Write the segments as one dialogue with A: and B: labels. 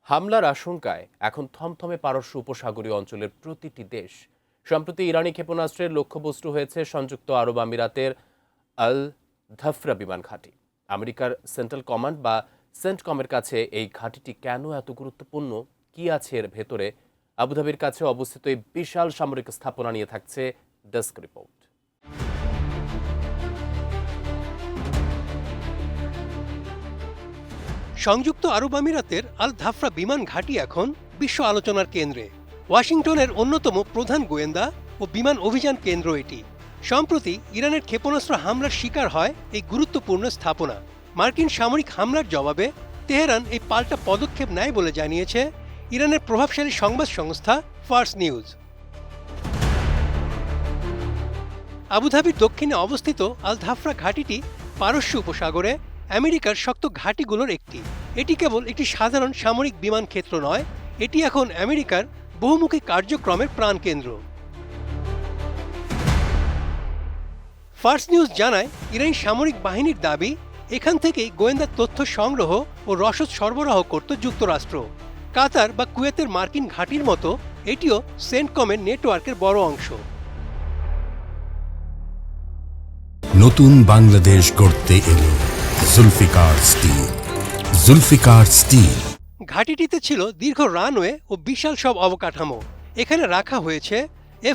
A: হামলার আশঙ্কায় এখন থমথমে পারস্য উপসাগরীয় অঞ্চলের প্রতিটি দেশ। সম্প্রতি ইরানি ক্ষেপণাস্ত্রের লক্ষ্যবস্তু হয়েছে সংযুক্ত আরব আমিরাতের আল ধাফরা বিমান ঘাঁটি। আমেরিকার সেন্ট্রাল কমান্ড বা সেন্টকমের কাছে এই ঘাঁটিটি কেন এত গুরুত্বপূর্ণ, কি আছে এর ভেতরে? আবুধাবির কাছে অবস্থিত এই বিশাল সামরিক স্থাপনা নিয়ে থাকছে ডেস্ক রিপোর্ট।
B: সংযুক্ত আরব আমিরাতের আল ধাফরা বিমান ঘাঁটি এখন বিশ্ব আলোচনার কেন্দ্রে। ওয়াশিংটনের অন্যতম প্রধান গোয়েন্দা ও বিমান অভিযান কেন্দ্র এটি। সম্প্রতি ইরানের ক্ষেপণাস্ত্র হামলার শিকার হয় এই গুরুত্বপূর্ণ স্থাপনা। মার্কিন সামরিক হামলার জবাবে তেহরান এই পাল্টা পদক্ষেপ নেয় বলে জানিয়েছে ইরানের প্রভাবশালী সংবাদ সংস্থা ফার্স নিউজ। আবুধাবির দক্ষিণে অবস্থিত আল ধাফরা ঘাঁটিটি পারস্য উপসাগরে আমেরিকার শক্ত ঘাঁটিগুলোর একটি। এটি কেবল একটি সাধারণ সামরিক বিমান ক্ষেত্র নয়, এটি এখন আমেরিকার বহুমুখী কার্যক্রমের প্রাণকেন্দ্র। ফার্স নিউজ জানায়, ইরানি সামরিক বাহিনীর দাবি, এখান থেকেই গোয়েন্দা তথ্য সংগ্রহ ও রসদ সরবরাহ করত যুক্তরাষ্ট্র। কাতার বা কুয়েতের মার্কিন ঘাঁটির মতো এটিও সেন্টকমের নেটওয়ার্কের বড় অংশ।
C: নতুন বাংলাদেশ গড়তে এলো জুলফিকার স্টিল। জুলফিকার স্টিল।
B: ঘাঁটিটিতে ছিল দীর্ঘ রানওয়ে ও বিশাল সব অবকাঠামো। এখানে রাখা হয়েছে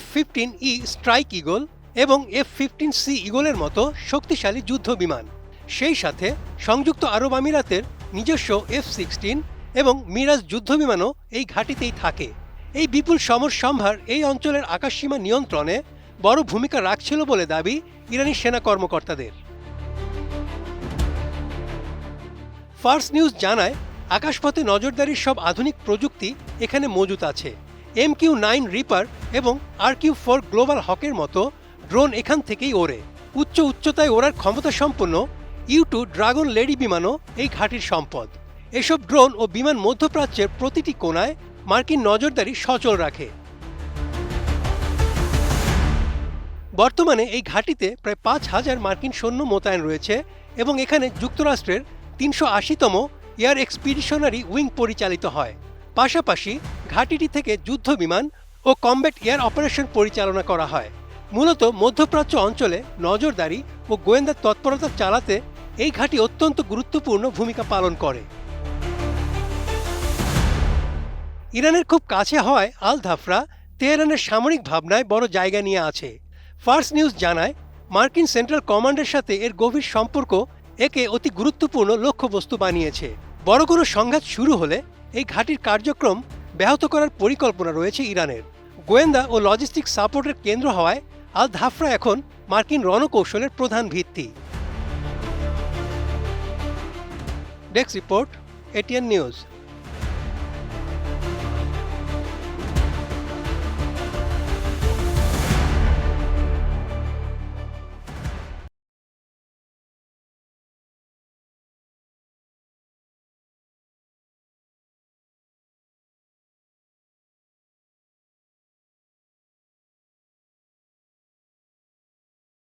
B: F-15E স্ট্রাইক ইগল এবং F-15C ইগলের মতো শক্তিশালী যুদ্ধ বিমান। সেই সাথে সংযুক্ত আরব আমিরাতের নিজস্ব F-16 এবং মিরাজ যুদ্ধ বিমানও এই ঘাঁটিতেই থাকে। এই বিপুল সমর সম্ভার এই অঞ্চলের আকাশসীমা নিয়ন্ত্রণে বড় ভূমিকা রাখছিল বলে দাবি ইরানি সেনা কর্মকর্তাদের। ফার্স নিউজ জানায়, আকাশপথে নজরদারির সব আধুনিক প্রযুক্তি এখানে মজুত আছে। MQ-9 রিপার এবং RQ-4 গ্লোবাল হকের মতো ড্রোন এখান থেকেই ওড়ে। উচ্চতায় ওড়ার ক্ষমতা সম্পন্ন U-2 ড্রাগন লেডি বিমানও এই ঘাঁটির সম্পদ। এসব ড্রোন ও বিমান মধ্যপ্রাচ্যের প্রতিটি কোণায় মার্কিন নজরদারি সচল রাখে। বর্তমানে এই ঘাঁটিতে প্রায় 5,000 মার্কিন সৈন্য মোতায়েন রয়েছে এবং এখানে যুক্তরাষ্ট্রের 380তম এয়ার এক্সপিডিশনারি উইং পরিচালিত হয়। পাশাপাশি ঘাঁটিটি থেকে যুদ্ধ বিমান ও কমব্যাট এয়ার অপারেশন পরিচালনা করা হয়। মূলত মধ্যপ্রাচ্য অঞ্চলে নজরদারি ও গোয়েন্দা তৎপরতা চালাতে এই ঘাঁটি অত্যন্ত গুরুত্বপূর্ণ ভূমিকা পালন করে। ইরানের খুব কাছে হওয়ায় আল ধাফরা তেহরানের সামরিক ভাবনায় বড় জায়গা নিয়ে আছে। ফার্স নিউজ জানায়, মার্কিন সেন্ট্রাল কমান্ডের সাথে এর গভীর সম্পর্ক একে অতি গুরুত্বপূর্ণ লক্ষ্যবস্তু বানিয়েছে। বড় কোনো সংঘাত শুরু হলে এই ঘাঁটির কার্যক্রম ব্যাহত করার পরিকল্পনা রয়েছে ইরানের। গোয়েন্দা ও লজিস্টিক সাপোর্টের কেন্দ্র হওয়ায় আল ধাফরা এখন মার্কিন রণকৌশলের প্রধান ভিত্তি। Desk report, ATN news.